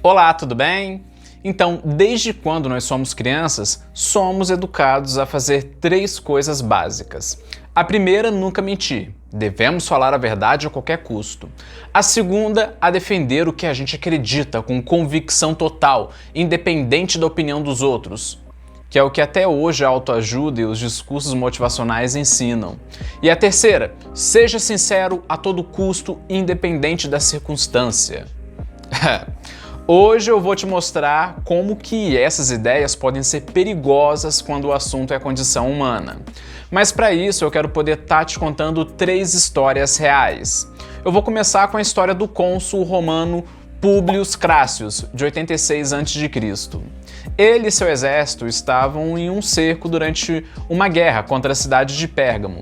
Olá, tudo bem? Então, desde quando nós somos crianças, somos educados a fazer três coisas básicas. A primeira, nunca mentir. Devemos falar a verdade a qualquer custo. A segunda, a defender o que a gente acredita com convicção total, independente da opinião dos outros, que é o que até hoje a autoajuda e os discursos motivacionais ensinam. E a terceira, seja sincero a todo custo, independente da circunstância. Hoje eu vou te mostrar como que essas ideias podem ser perigosas quando o assunto é a condição humana. Mas para isso eu quero poder estar te contando três histórias reais. Eu vou começar com a história do cônsul romano Públio Crássius, de 86 a.C. Ele e seu exército estavam em um cerco durante uma guerra contra a cidade de Pérgamo.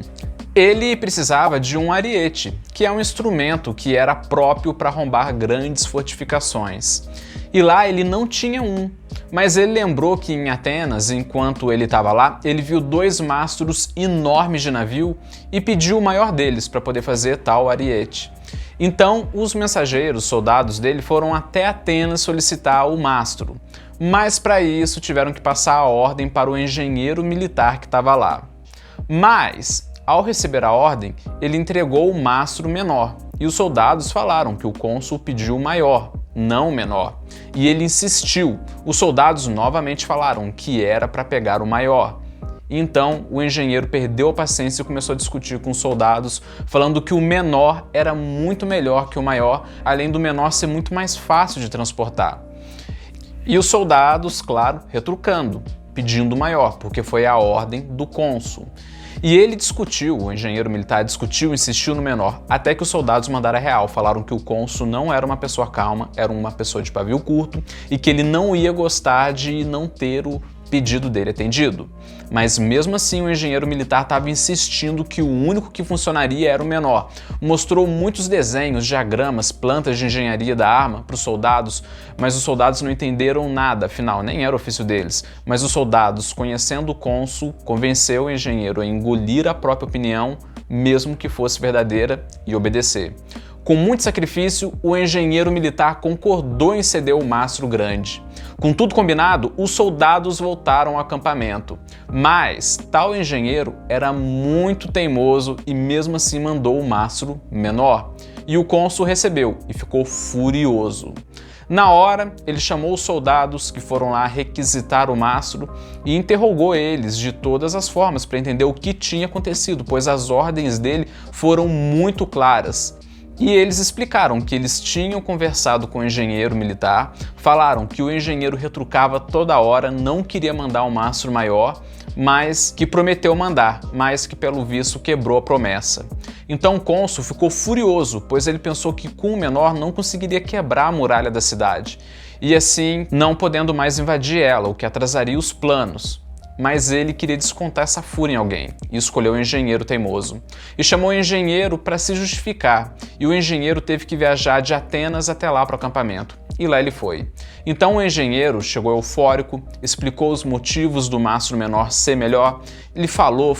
Ele precisava de um ariete, que é um instrumento que era próprio para arrombar grandes fortificações. E lá ele não tinha um, mas ele lembrou que em Atenas, enquanto ele estava lá, ele viu dois mastros enormes de navio e pediu o maior deles para poder fazer tal ariete. Então, os mensageiros, soldados dele, foram até Atenas solicitar o mastro, mas para isso tiveram que passar a ordem para o engenheiro militar que estava lá. Mas ao receber a ordem, ele entregou o mastro menor, e os soldados falaram que o cônsul pediu o maior, não o menor. E ele insistiu. Os soldados novamente falaram que era para pegar o maior. Então, o engenheiro perdeu a paciência e começou a discutir com os soldados, falando que o menor era muito melhor que o maior, além do menor ser muito mais fácil de transportar. E os soldados, claro, retrucando, pedindo o maior, porque foi a ordem do cônsul. E ele discutiu, o engenheiro militar discutiu, insistiu no menor, até que os soldados mandaram a real, falaram que o cônsul não era uma pessoa calma, era uma pessoa de pavio curto e que ele não ia gostar de não ter o pedido dele atendido. Mas mesmo assim o engenheiro militar estava insistindo que o único que funcionaria era o menor. Mostrou muitos desenhos, diagramas, plantas de engenharia da arma para os soldados, mas os soldados não entenderam nada, afinal nem era ofício deles. Mas os soldados, conhecendo o cônsul, convenceu o engenheiro a engolir a própria opinião, mesmo que fosse verdadeira, e obedecer. Com muito sacrifício, o engenheiro militar concordou em ceder o mastro grande. Com tudo combinado, os soldados voltaram ao acampamento, mas tal engenheiro era muito teimoso e mesmo assim mandou o mastro menor. E o cônsul recebeu e ficou furioso. Na hora, ele chamou os soldados que foram lá requisitar o mastro e interrogou eles de todas as formas para entender o que tinha acontecido, pois as ordens dele foram muito claras. E eles explicaram que eles tinham conversado com o engenheiro militar, falaram que o engenheiro retrucava toda hora, não queria mandar um mastro maior, mas que prometeu mandar, mas que pelo visto quebrou a promessa. Então o cônsul ficou furioso, pois ele pensou que com o menor não conseguiria quebrar a muralha da cidade, e assim não podendo mais invadir ela, o que atrasaria os planos. Mas ele queria descontar essa fúria em alguém e escolheu o engenheiro teimoso. E chamou o engenheiro para se justificar, e o engenheiro teve que viajar de Atenas até lá para o acampamento. E lá ele foi. Então o engenheiro chegou eufórico, explicou os motivos do mastro menor ser melhor. Ele falou,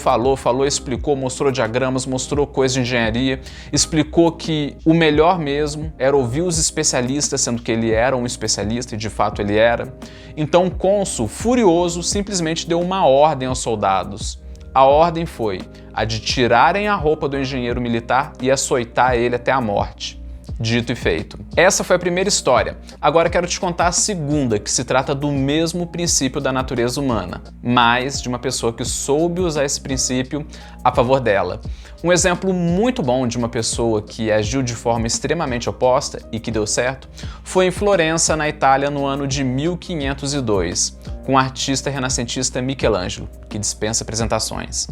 explicou, mostrou diagramas, mostrou coisas de engenharia, explicou que o melhor mesmo era ouvir os especialistas, sendo que ele era um especialista e de fato ele era. Então o cônsul, furioso, simplesmente deu uma ordem aos soldados. A ordem foi a de tirarem a roupa do engenheiro militar e açoitar ele até a morte. Dito e feito. Essa foi a primeira história. Agora quero te contar a segunda, que se trata do mesmo princípio da natureza humana, mas de uma pessoa que soube usar esse princípio a favor dela. Um exemplo muito bom de uma pessoa que agiu de forma extremamente oposta e que deu certo foi em Florença, na Itália, no ano de 1502, com o artista renascentista Michelangelo, que dispensa apresentações.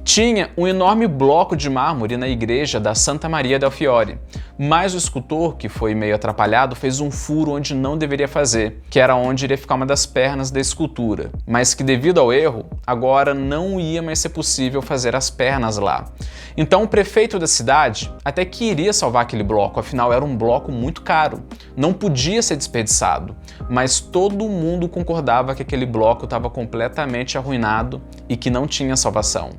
Tinha um enorme bloco de mármore na igreja da Santa Maria del Fiore, mas o escultor, que foi meio atrapalhado, fez um furo onde não deveria fazer, que era onde iria ficar uma das pernas da escultura, mas que devido ao erro, agora não ia mais ser possível fazer as pernas lá. Então o prefeito da cidade até que iria salvar aquele bloco, afinal era um bloco muito caro, não podia ser desperdiçado, mas todo mundo concordava que aquele bloco estava completamente arruinado e que não tinha salvação.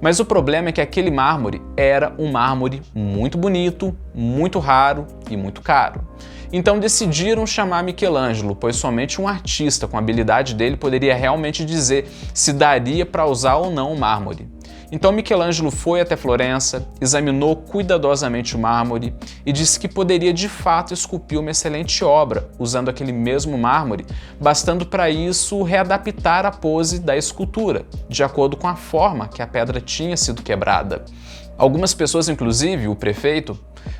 Mas o problema é que aquele mármore era um mármore muito bonito, muito raro e muito caro. Então decidiram chamar Michelangelo, pois somente um artista com a habilidade dele poderia realmente dizer se daria para usar ou não o mármore. Então Michelangelo foi até Florença, examinou cuidadosamente o mármore e disse que poderia de fato esculpir uma excelente obra usando aquele mesmo mármore, bastando para isso readaptar a pose da escultura, de acordo com a forma que a pedra tinha sido quebrada. Algumas pessoas, inclusive o prefeito,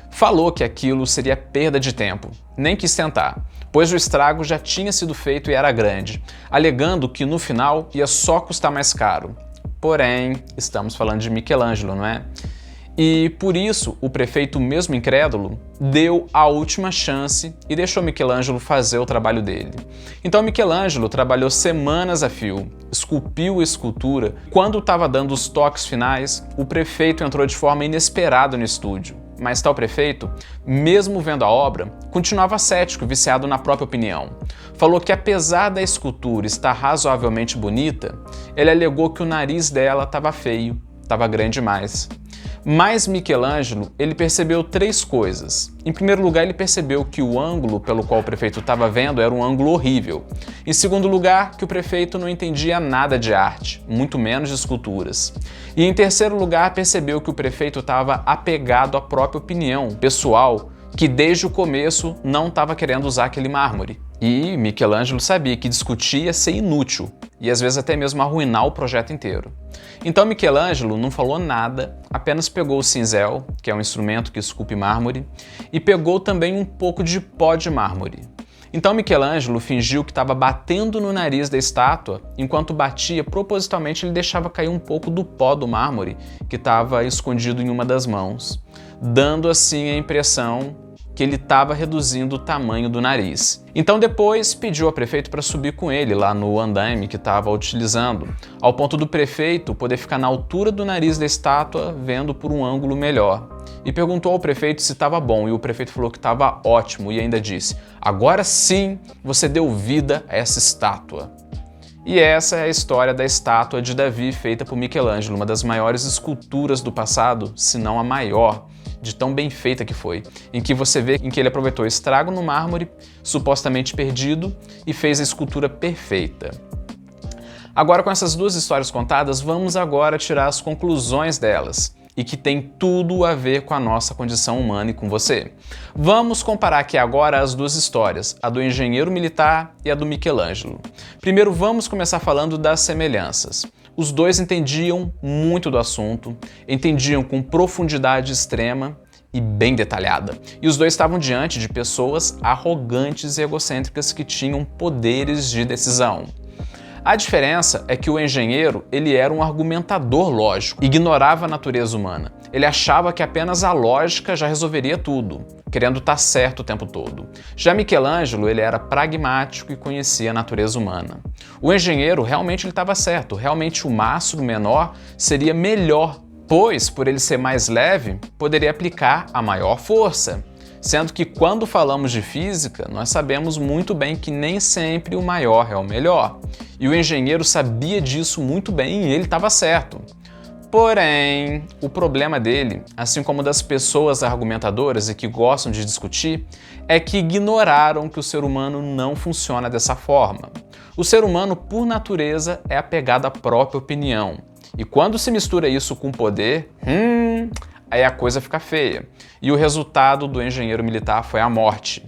falou que aquilo seria perda de tempo, nem quis tentar, pois o estrago já tinha sido feito e era grande, alegando que no final ia só custar mais caro. Porém, estamos falando de Michelangelo, não é? E por isso, o prefeito, mesmo incrédulo, deu a última chance e deixou Michelangelo fazer o trabalho dele. Então Michelangelo trabalhou semanas a fio, esculpiu a escultura. Quando estava dando os toques finais, o prefeito entrou de forma inesperada no estúdio. Mas tal prefeito, mesmo vendo a obra, continuava cético, viciado na própria opinião. Falou que apesar da escultura estar razoavelmente bonita, ele alegou que o nariz dela estava feio, estava grande demais. Mas Michelangelo, ele percebeu três coisas. Em primeiro lugar, ele percebeu que o ângulo pelo qual o prefeito estava vendo era um ângulo horrível. Em segundo lugar, que o prefeito não entendia nada de arte, muito menos de esculturas. E em terceiro lugar, percebeu que o prefeito estava apegado à própria opinião pessoal, que desde o começo não estava querendo usar aquele mármore. E Michelangelo sabia que discutir ia ser inútil e às vezes até mesmo arruinar o projeto inteiro. Então Michelangelo não falou nada, apenas pegou o cinzel, que é um instrumento que esculpe mármore, e pegou também um pouco de pó de mármore. Então Michelangelo fingiu que estava batendo no nariz da estátua, enquanto batia, propositalmente ele deixava cair um pouco do pó do mármore que estava escondido em uma das mãos, dando assim a impressão que ele estava reduzindo o tamanho do nariz. Então depois pediu ao prefeito para subir com ele lá no andaime que estava utilizando, ao ponto do prefeito poder ficar na altura do nariz da estátua, vendo por um ângulo melhor. E perguntou ao prefeito se estava bom, e o prefeito falou que estava ótimo e ainda disse: "Agora sim você deu vida a essa estátua." E essa é a história da estátua de Davi feita por Michelangelo, uma das maiores esculturas do passado, se não a maior, de tão bem feita que foi, em que você vê em que ele aproveitou o estrago no mármore, supostamente perdido, e fez a escultura perfeita. Agora, com essas duas histórias contadas, vamos agora tirar as conclusões delas, e que tem tudo a ver com a nossa condição humana e com você. Vamos comparar aqui agora as duas histórias, a do engenheiro militar e a do Michelangelo. Primeiro vamos começar falando das semelhanças. Os dois entendiam muito do assunto, entendiam com profundidade extrema e bem detalhada. E os dois estavam diante de pessoas arrogantes e egocêntricas que tinham poderes de decisão. A diferença é que o engenheiro, ele era um argumentador lógico, ignorava a natureza humana. Ele achava que apenas a lógica já resolveria tudo, querendo estar certo o tempo todo. Já Michelangelo, ele era pragmático e conhecia a natureza humana. O engenheiro, realmente ele estava certo, realmente o mastro menor seria melhor, pois, por ele ser mais leve, poderia aplicar a maior força. Sendo que quando falamos de física, nós sabemos muito bem que nem sempre o maior é o melhor. E o engenheiro sabia disso muito bem e ele estava certo. Porém, o problema dele, assim como das pessoas argumentadoras e que gostam de discutir, é que ignoraram que o ser humano não funciona dessa forma. O ser humano, por natureza, é apegado à própria opinião. E quando se mistura isso com poder, aí a coisa fica feia. E o resultado do engenheiro militar foi a morte,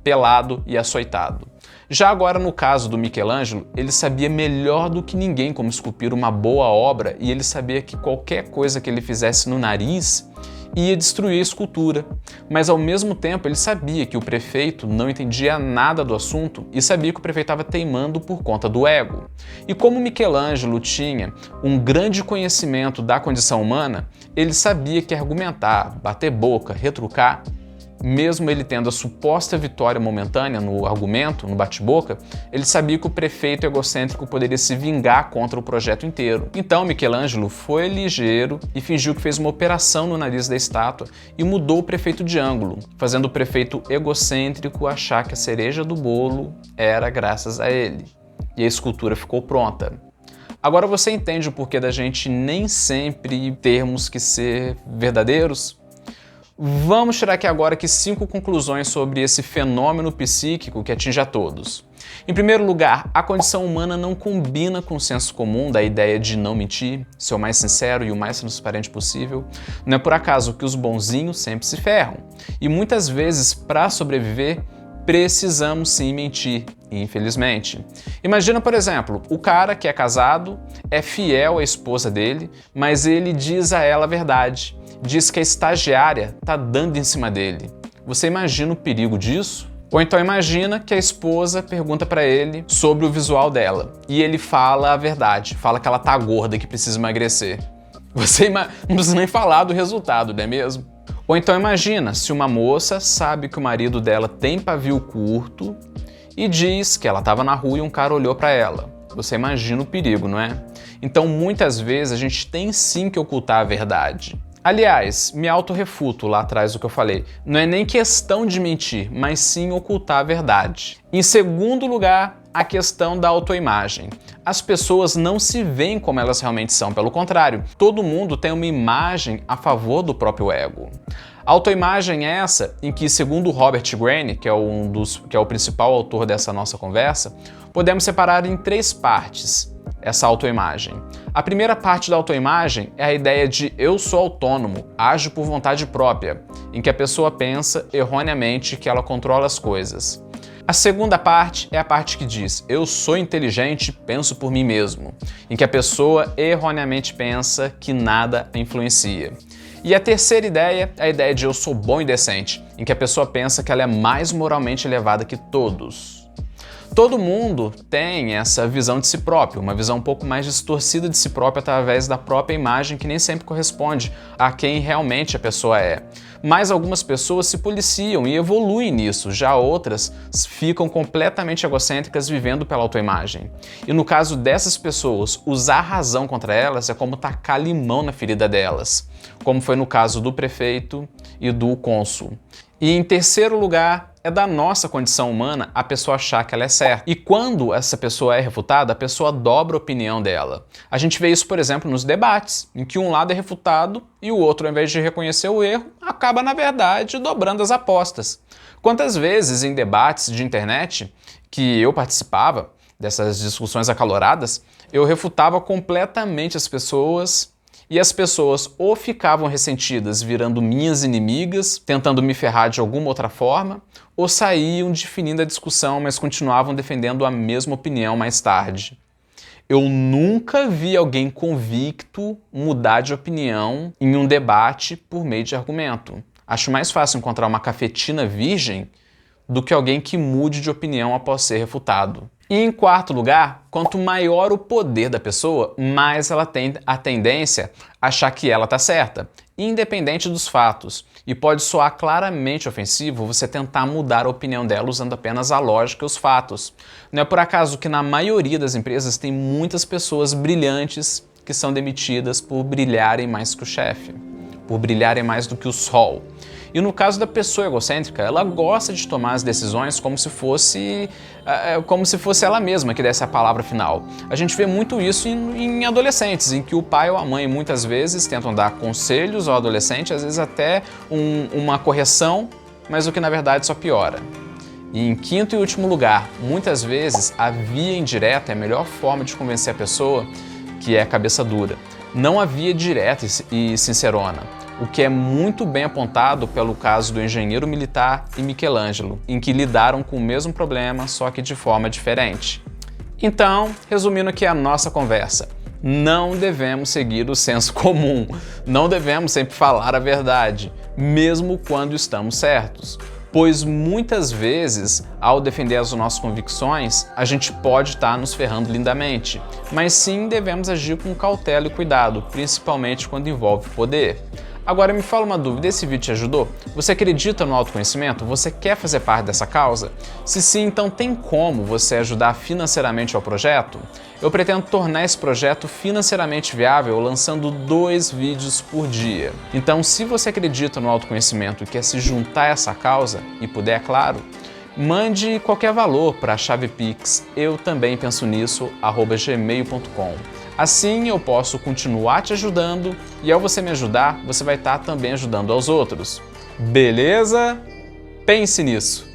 pelado e açoitado. Já agora, no caso do Michelangelo, ele sabia melhor do que ninguém como esculpir uma boa obra e ele sabia que qualquer coisa que ele fizesse no nariz ia destruir a escultura. Mas ao mesmo tempo ele sabia que o prefeito não entendia nada do assunto e sabia que o prefeito estava teimando por conta do ego. E como Michelangelo tinha um grande conhecimento da condição humana, ele sabia que argumentar, bater boca, retrucar, mesmo ele tendo a suposta vitória momentânea no argumento, no bate-boca, ele sabia que o prefeito egocêntrico poderia se vingar contra o projeto inteiro. Então Michelangelo foi ligeiro e fingiu que fez uma operação no nariz da estátua e mudou o prefeito de ângulo, fazendo o prefeito egocêntrico achar que a cereja do bolo era graças a ele. E a escultura ficou pronta. Agora você entende o porquê da gente nem sempre termos que ser verdadeiros? Vamos tirar aqui agora 5 conclusões sobre esse fenômeno psíquico que atinge a todos. Em primeiro lugar, a condição humana não combina com o senso comum da ideia de não mentir, ser o mais sincero e o mais transparente possível. Não é por acaso que os bonzinhos sempre se ferram. E muitas vezes, para sobreviver, precisamos sim mentir, infelizmente. Imagina, por exemplo, o cara que é casado, é fiel à esposa dele, mas ele diz a ela a verdade. Diz que a estagiária tá dando em cima dele. Você imagina o perigo disso? Ou então imagina que a esposa pergunta para ele sobre o visual dela e ele fala a verdade, fala que ela tá gorda e que precisa emagrecer. Você não precisa nem falar do resultado, não é mesmo? Ou então imagina se uma moça sabe que o marido dela tem pavio curto e diz que ela estava na rua e um cara olhou para ela. Você imagina o perigo, não é? Então muitas vezes a gente tem sim que ocultar a verdade. Aliás, me autorrefuto lá atrás do que eu falei. Não é nem questão de mentir, mas sim ocultar a verdade. Em segundo lugar, a questão da autoimagem. As pessoas não se veem como elas realmente são, pelo contrário, todo mundo tem uma imagem a favor do próprio ego. A autoimagem é essa em que, segundo Robert Greene, que é o principal autor dessa nossa conversa, podemos separar em 3 partes essa autoimagem. A primeira parte da autoimagem é a ideia de eu sou autônomo, ajo por vontade própria, em que a pessoa pensa erroneamente que ela controla as coisas. A segunda parte é a parte que diz eu sou inteligente, penso por mim mesmo, em que a pessoa erroneamente pensa que nada a influencia. E a terceira ideia é a ideia de eu sou bom e decente, em que a pessoa pensa que ela é mais moralmente elevada que todos. Todo mundo tem essa visão de si próprio, uma visão um pouco mais distorcida de si próprio através da própria imagem que nem sempre corresponde a quem realmente a pessoa é. Mas algumas pessoas se policiam e evoluem nisso, já outras ficam completamente egocêntricas vivendo pela autoimagem. E no caso dessas pessoas, usar a razão contra elas é como tacar limão na ferida delas, como foi no caso do prefeito e do cônsul. E em terceiro lugar, é da nossa condição humana a pessoa achar que ela é certa. E quando essa pessoa é refutada, a pessoa dobra a opinião dela. A gente vê isso, por exemplo, nos debates, em que um lado é refutado e o outro, ao invés de reconhecer o erro, acaba, na verdade, dobrando as apostas. Quantas vezes em debates de internet que eu participava, dessas discussões acaloradas, eu refutava completamente as pessoas e as pessoas ou ficavam ressentidas, virando minhas inimigas, tentando me ferrar de alguma outra forma, ou saíam definindo a discussão, mas continuavam defendendo a mesma opinião mais tarde. Eu nunca vi alguém convicto mudar de opinião em um debate por meio de argumento. Acho mais fácil encontrar uma cafetina virgem do que alguém que mude de opinião após ser refutado. E em quarto lugar, quanto maior o poder da pessoa, mais ela tem a tendência a achar que ela está certa, independente dos fatos. E pode soar claramente ofensivo você tentar mudar a opinião dela usando apenas a lógica e os fatos. Não é por acaso que na maioria das empresas tem muitas pessoas brilhantes que são demitidas por brilharem mais que o chefe, por brilharem mais do que o sol. E no caso da pessoa egocêntrica, ela gosta de tomar as decisões como se fosse ela mesma que desse a palavra final. A gente vê muito isso em adolescentes, em que o pai ou a mãe muitas vezes tentam dar conselhos ao adolescente, às vezes até uma correção, mas o que na verdade só piora. E em quinto e último lugar, muitas vezes a via indireta é a melhor forma de convencer a pessoa que é cabeça dura. Não a via direta e sincerona, o que é muito bem apontado pelo caso do engenheiro militar e Michelangelo, em que lidaram com o mesmo problema, só que de forma diferente. Então, resumindo aqui a nossa conversa, não devemos seguir o senso comum, não devemos sempre falar a verdade, mesmo quando estamos certos. Pois muitas vezes, ao defender as nossas convicções, a gente pode estar nos ferrando lindamente, mas sim devemos agir com cautela e cuidado, principalmente quando envolve poder. Agora me fala uma dúvida, esse vídeo te ajudou? Você acredita no autoconhecimento? Você quer fazer parte dessa causa? Se sim, então tem como você ajudar financeiramente ao projeto? Eu pretendo tornar esse projeto financeiramente viável lançando 2 vídeos por dia. Então, se você acredita no autoconhecimento e quer se juntar a essa causa, e puder, é claro, mande qualquer valor para a chave Pix, eu também penso nisso, @gmail.com. Assim eu posso continuar te ajudando e ao você me ajudar, você vai estar também ajudando aos outros. Beleza? Pense nisso!